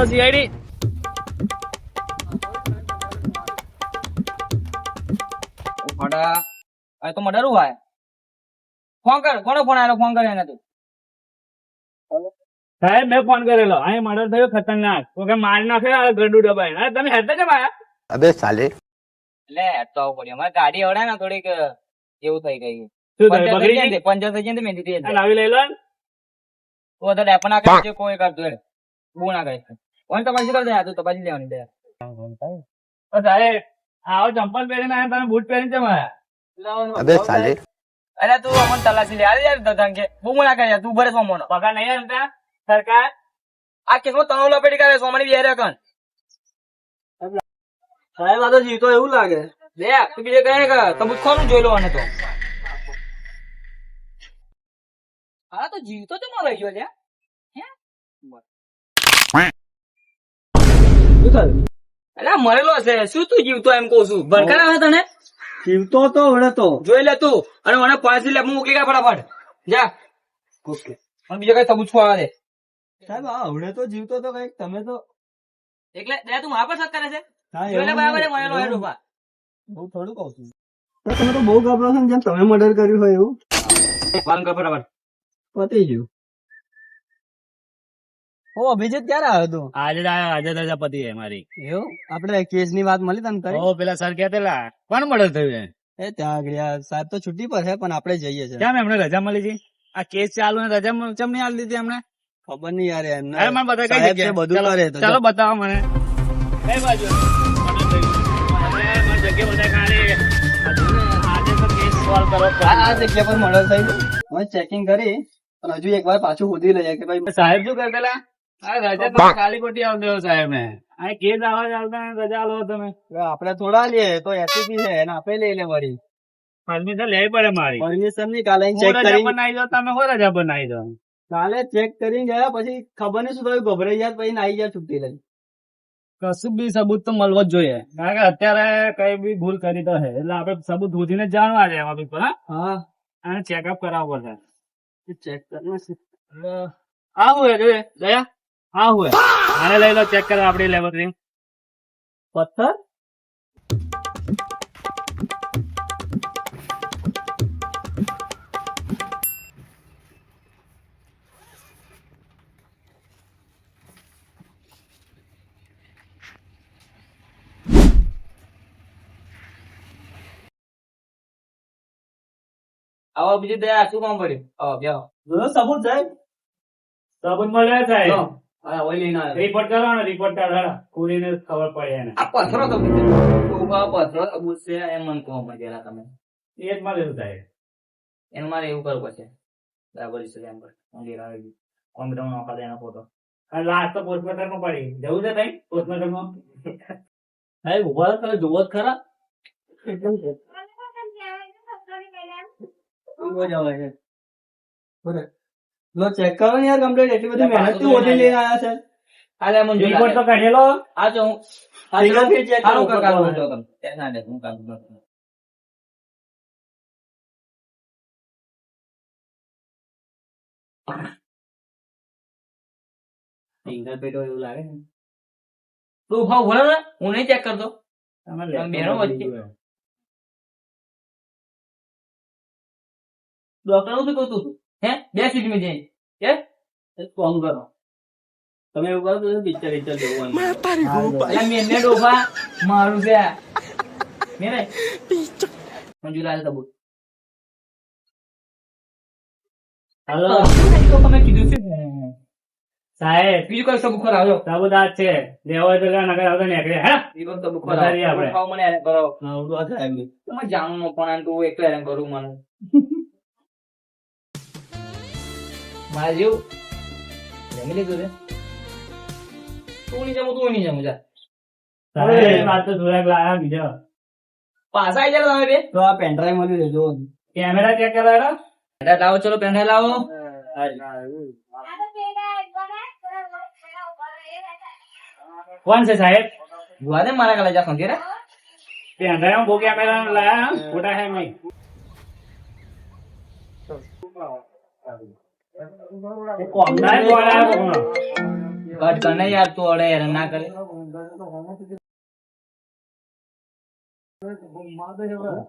હાલો CID. મોટા આ તો મર્ડર હોય. ફોન કર, કોનો ફોન આવ્યો? ફોન કર એને તું. સાહેબ મેં ફોન કરેલો, અહીં મર્ડર થયો ખતરનાક, તો કે મારી નાખે આ ગરડું દબાઈ. હા તમે હેતા કેમ આયા? અબે સાલે એટલે તો આવું પડ્યું. અમારે ગાડી આવડે ને થોડીક એવું થઈ ગયું. શું થયું? બગડી ગઈ? પંચર થઈ જાય ને મેં દીધી. આ લાવી લઈ લો ને. તો તો ડેપો ના કરે કોઈ કરતું એટલે બહુ ના કરે. કોણ તપાસી કરી દે? આ તો તપાસી લેવાની દે. તો સાહેબ આવો ચંપલ પહેરીને આયા, તમે બૂટ પહેરીને કેમ આયા? અબે સાલે અરે તું અમને તલાશી લે યાર ધંગે બહુ ના કરે તું ભરે સોમોનો પગાર નહીં આપતા સરકાર? આ કેસમાં તણો લપેટી કરે સોમાની બેરે કન સાહેબ આ તો જીતો એવું લાગે. લે તું બીજે કહે કે તબુત ખોનું જોઈ લો આને તો. હા તો જીવતો તો માં લખ્યો છે. શું થયું? અરે મરેલો છે. શું તું જીવતો એમ કહું છું? ભરખા આવે તને જીવતો તો હવે તો જોઈ લે તું. અને મને 5 લેબ મૂકી ગયા ફટાફટ જા. ઓકે અને બીજો કઈ તબુત ખોવા દે સાહેબ આ હવડે તો જીવતો તો કઈક તમે તો એટલે દે તું મારા પર શક કરે છે. હા, જોઈ લે એવું બરાબર નહીં. મરેલો હે ડોબા. બહુ થોડું કહું છું. તમે તો બહુ ગભરો છો ને, જેમ તમે મર્ડર કર્યું હોય એવું ફોન કર ફટાફટ. પતી ગયું. ઓ અભિજીત ક્યારે આવ્યો તું? આજે જ આયા, આજે રજા પતી હે મારી. એવું આપડે કેસ ની વાત મળી તને કરી? ઓ પેલા સર કહેતેલા કોણ મર્ડર થયું હે? એ ત્યાં આગળ યાર, સાહેબ તો છુટ્ટી પર છે પણ આપણે જઈએ છે. કેમ એમને રજા મળી છે? આ કેસ ચાલુ ને રજા ચમ નહીં આલી દીધી એમને? ખબર નહીં યાર એમને. અરે મને બતાવો કઈ સાહેબ છે જગ્યાએ? બધું કરે તો ચાલો બતાવો મને. કઈ બાજુ murder થયું? અરે, મને જગ્યા બતાવો ખાલી. આજે તો કેસ સોલ્વ કરવો પડે. આ જગ્યા પર મર્ડર થયું. હવે ચેકિંગ કરી પણ હજુ એક વાર પાછું શોધી લઈએ કે ભાઈ સાહેબ શું કરતેલા? આ રજા તો ખાલી ખોટી આલ દેવો સાહેબ ને. આ કેસ આવા ચાલતા રજા આલો તમે. આપણે થોડા લઈએ તો એસીપી છે એને આપણે લઈ લે વળી. પરમિશન લેવી પડે મારી. પરમિશન ની કાલે હું ચેક રજા કરી બનાવી દો, તમે હો રજા બનાવી દો. કાલે ચેક કરી ગયા પછી ખબર નહીં શું થયું, ગભરાઈ ગયા પછી નાઈ ગયા છુટ્ટી લઈ. કશું બી સબૂત તો મળવો જ જોઈએ, કારણ કે અત્યારે કઈ બી ભૂલ કરી તો હે એટલે આપણે સબૂત શોધીને જાણવા છે એમાં બી પર. હા અને ચેકઅપ કરાવવો પડશે. ચેક કરવું છે. આ હું હે જોઈએ દયા, આ હું હે આને લઈ લો ચેક કરવા આપડી લેબોરેટરી. પથ્થર આવો બીજું દયા શું કામ પડ્યું? આવો બેહો. જોયો સબૂત સાહેબ? સબૂત મળ્યા સાહેબ. લો, આ ઓય લઈને આવ્યો. રિપોર્ટ કરવાનો, રિપોર્ટ કાઢવાનો, ખોલીને ખબર પડે એને. આ પથરો તો ઉભા પથરો અબૂત છે એમ મન કહો મજેલા તમે. એ જ મળેલું સાહેબ. એનું મારે એવું કરવું પડશે. બરાબર છે એમ કર. હું લઈને આવી કોમ્પ્યુટર માં નોખા દે એનો ફોટો. અને લાસ્ટ તો પોસ્ટમોર્ટમ માં પડી જવું છે તઈ પોસ્ટમોર્ટમ માં. સાહેબ ઉભા તમે જોવો જ ખરા. ઉભો જ આવે છે. બરાબર. લો ચેક કરો ને યાર કમ્પ્લીટ. એટલી બધી મહેનત થી ઓછી લઈને આવ્યા છે. આલે મન જોઈ રિપોર્ટ તો કાઢેલો. આ જો હું Fingerprint check હાલો કરો. કાકા હું જો તમ ત્યાં ના દે હું કામ કરું. ફિંગરપ્રિન્ટ એવું લાગે ને. તું ઉભા ઉભા રહો ને, હું નહીં ચેક કરતો. તમે તમે બેરો વચ્ચે. ડોક્ટર નું શું કહું તું? હે 2 સીટ માં જઈ કે ફોન કરો. તમે એવું કરો તો પિક્ચર પિક્ચર જોવાનું. અલા મેને ડોફા મારું છે આ. મેને મંજુલાલ કબૂત. હાલો તો તમે કીધું છે સાહેબ, બીજું કઈ સબૂત ખરાબ સબૂત આ જ છે. લેવો હોય તો લે, નકર આવતો નીકળે. હે બીજું સબૂત વધારીએ આપણે. ખાવ મને હેરાન કરો. આવડું આ સાહેબ ની. તમે જાણું નો પણ આને તું એકલો હેરાન કરું મને. મારા જેવું જમી લીધું છે. તું નહીં જમું તું નહીં જમું જા. સાહેબ, આ તો થોડાક લાયા બીજો. પાછા આવી જાય તમે બે. તો આ પેનડ્રાઈવ મળી છે જો. કેમેરા ચેક કરાવો. પેન્ડ્રાઈવ લાવો, ચલો પેન્ડ્રાઈવ લાવો. કોણ છે સાહેબ? જોવા દે મારા કાલે જા ખંજેરા. પેનડ્રાઈવ બહુ કેમેરા લાયા ખોટા હે નહીં. કોમના બોલાયા કોણ? કટ કરને યાર તું અડે હેરાન ના કરે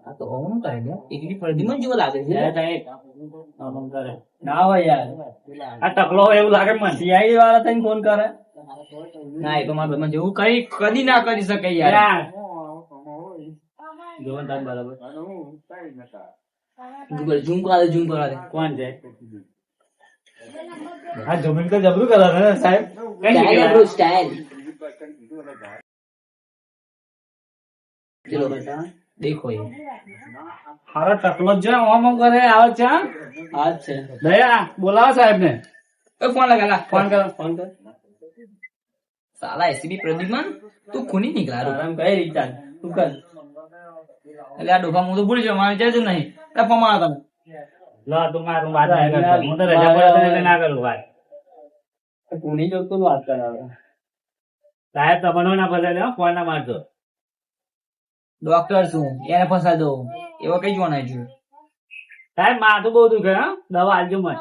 આ તો ઓમ કરે ને એકલી પ્રદ્યુમન જેવો લાગે છે જય સાહેબ આમ કરે ના હોય યાર આ ટકલો હોય એવું લાગે મને CID વાળા તને ફોન કરે ના એ તો મારા ભાઈમાં જેવું કદી ના કરી શકે યાર જોવો ને તાર બરાબર ઝૂમ કરા દે કોણ છે આ જમીન તો જબરું કરે ને સાહેબ કઈ જગ્યાએ? સ્ટાઇલ ચલો દેખો ये હારો ટકલો જ છે ઓમ ઓમ કરે આવે છે હા? आज से દયા બોલાવો સાહેબ ને ए फोन लगा ला ફોન કરો साला एसीबी प्रद्युमन तू खूनी निकला रो આરામ કઈ રીતના તું કર એટલે આ ડોફા હું તો ભૂલી જાઉં મારે જજ નહીં એ પમાડા તમે લો તું મારું વાત નહીં કરતો હું તો રજા પર એટલે ના કરું વાત કોની જોડતો વાત કરાવે સાહેબ તમને ના ફસાય દો ફોન ના મારજો ડોક્ટર છું એને ફસા દો એવો કઈ જોવાના છે સાહેબ માથું બહુ દુખે હા દવા આલજો મને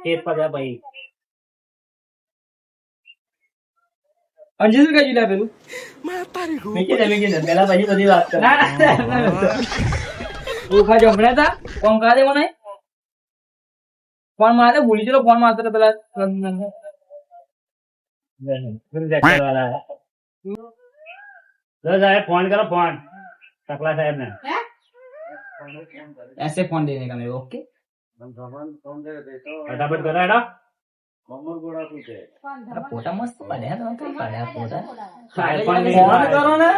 પેટ પગે ભાઈ અંજુ કઈ જીલા પેલું મેકી દે પેલા પછી બધી વાત કર ના ના ઓખા જમણા તા ફોન કરા દે મને ફોન મારે ભૂલી ચલો ફોન મારતો પેલા સાહેબ ફોન કરો ફોન ટકલા સાહેબ ને ऐसे फोन देने का मेरे को ओके ફટાફટ કરો હેડો फोटा मस्त पड़े हैं तो कहीं पड़े हैं फोटा આઈફોન નહીં ફોન કરો ને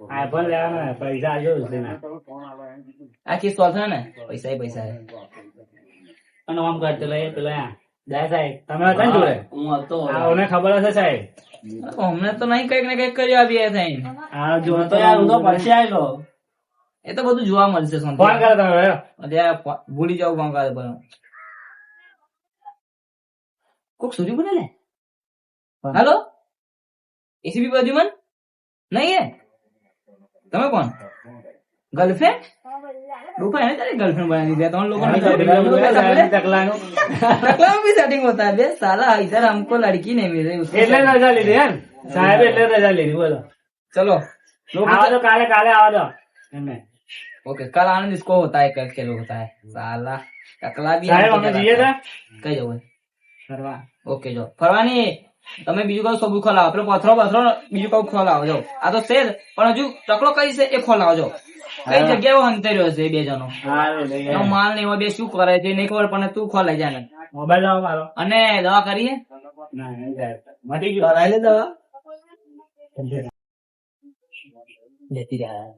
આઈફોન લેવાનો પૈસા આલજો ઉસરીના આ કેસ સોલ્વ થાય ને પૈસા હે અને આમ કરતો લે પેલા જાય સાહેબ તમે હતા ને જોડે હું હતો આને ખબર હશે સાહેબ અમને તો નહીં કઈક ને કઈક કર્યું આવીએ થઈને આ જો તો યાર હું તો પછી આવેલો એ તો બધું જોવા મળશે ફોન કરો તમે હેડો. અત્યારે ભૂલી જાવ ફોન કરે પણ કોક સૂર્ય બોલે ને હેલો એસીબી પ્રદ્યુમન નહીં હે તમે કોણ गर्लफ्रेंड रूपा है तेरे गर्लफ्रेंड बनानी दिया तो उन लोगों ने ટકલાનું टकला में भी सेटिंग होता है बे साला इधर हमको लड़की नहीं मिल रही उसको એટલે રજા લીધી યાર સાહેબ એટલે રજા લીધી બોલો चलो આવા દો કાલે કાલે આવા દો એમને ओके कल आनंद इसको होता है कल खेलो होता है साला टकला भी સાહેબ અમે જઈએ તા કઈ જવું ફરવા ઓકે જો ફરવાની તમે બીજું કઈ સબુ ખોલાવો પેલો પથરો પથરો બીજું કઈ ખોલાવો જો આ તો છે પણ હજુ ટકલો કઈ છે એ ખોલાવો જો કઈ જગ્યાએ હંતે રહ્યો છે બે જણો હારું લઈ એનો માલ ને એમાં બે શું કરે છે નહીં ખબર પણ તું ખોલાઈ જાય ને મોબાઈલ લાવો મારો અને દવા કરીએ ના નહીં સાહેબ મટી ગયું કરાય લે દવા લેતી રહ્યા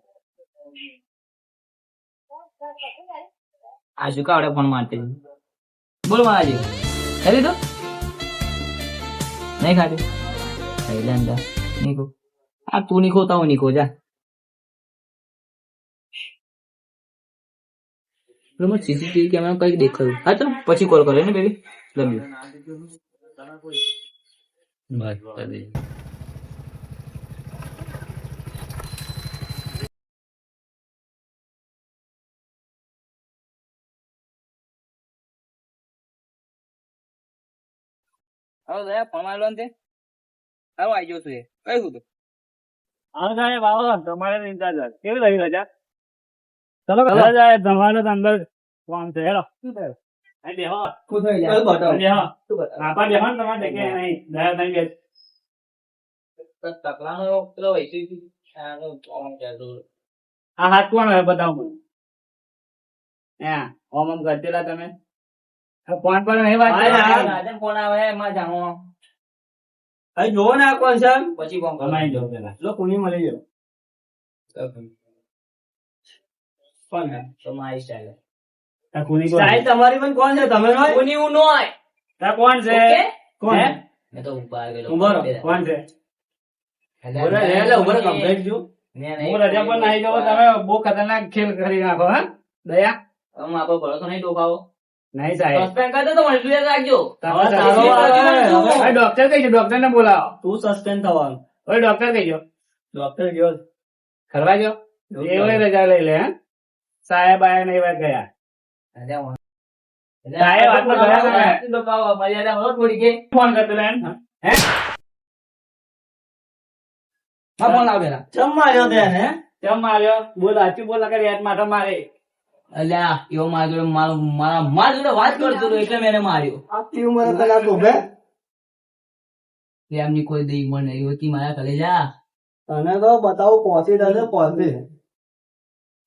આ શું કાવડે ફોન મારતી બોલ મારાજી ખાલી તો નહીં ખાતી ખાઈ લે અંદા નીકો આ તું નહીં ખોતા હું નહીં ખો જા સીસીટીવી કેમેરા કઈક દેખાયું હા તો પછી કોલ કરે ને બેબી લવ યુ બસ કરી દેજો હવે દયા ફોન મારેલો ને તે સારું આવી ગયો છું એ કયું હતું હા સાહેબ આવો તમારે ઇન્ચાર્જ કેવી રહી રજા ચલો સાહેબ તમારે તો અંદર કોણ છે હેલો શું થયું અહીં બેહો શું થઈ કયું બતાવો બેહો શું બતા આપા બેહો ને તમારે કે નહીં દયા નહીં બેસ ટકલાનો પેલો વૈસી આનો ઓમ કહેતો આ હાથ કોણ હોય બતાવો મને હા ઓમ ઓમ કરતેલા તમે ફોન પર નહીં વાત રાજન ફોન આવે એમાં જાણો અહીં જોવો ને આ કોણ છે પછી ફોન કરો કમાઈ દો પેલા લો કોની મળી ગયો ફોન તો મારી સ્ટાઈલ આ કુની કોણ સાહેબ તમારી પણ કોણ છે તમે નો કોની હું નો હોય આ કોણ છે ઓકે કોણ હે? મેં તો ઉપર ગયેલો ઉભો રહો. કોણ છે ઉભો કમ્પ્લેટ જો હું રજા પર નહીં જવો તમે બહુ ખતરનાક ખેલ કરી નાખો હા દયા હું આપો ભરોસો નહીં ડોકાવો નહીં સાહેબ સસ્પેન્ડ કરી દો તો મને યાદ રાખજો તમારે સારો સારું આવે. હવે ડોક્ટર કહીજો ડોક્ટર ને બોલાવો તું સસ્પેન્ડ થવાનું હવે ડોક્ટર કહીજો ડોક્ટર ગયો ખરવા ગયો એવડે રજા લઈ લે હા સાહેબ આયા નહીં વાત ગયા સાહેબ આટલો ગયા તમે ડોકાવો મર્યાદા હોય થોડી કે ફોન કરતો લે હે માં ફોન લાવ પેલા. ચમ માર્યો તે એને? કેમ માર્યો? બોલ, સાચું બોલ, નકર યાદ માટે મારે. અલ્યા એવો મારા જોડે મારા જોડે વાત કરતો હતો એટલે મેં એને માર્યો. આટલી ઉંમરે પેલા ગોભે એમની કોઈ દઈ મને યુવતી મારા કલેજા. તને તો બતાવું પહોંચી જશે પહોંચી.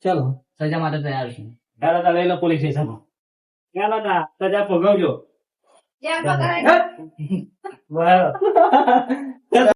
ચલો સજા માટે તૈયાર છું. ચાલો તો લઈ લો પોલીસ સ્ટેશનમાં. ચાલો તા, સજા ભોગવજો. જેમ પકડાય બરાબર.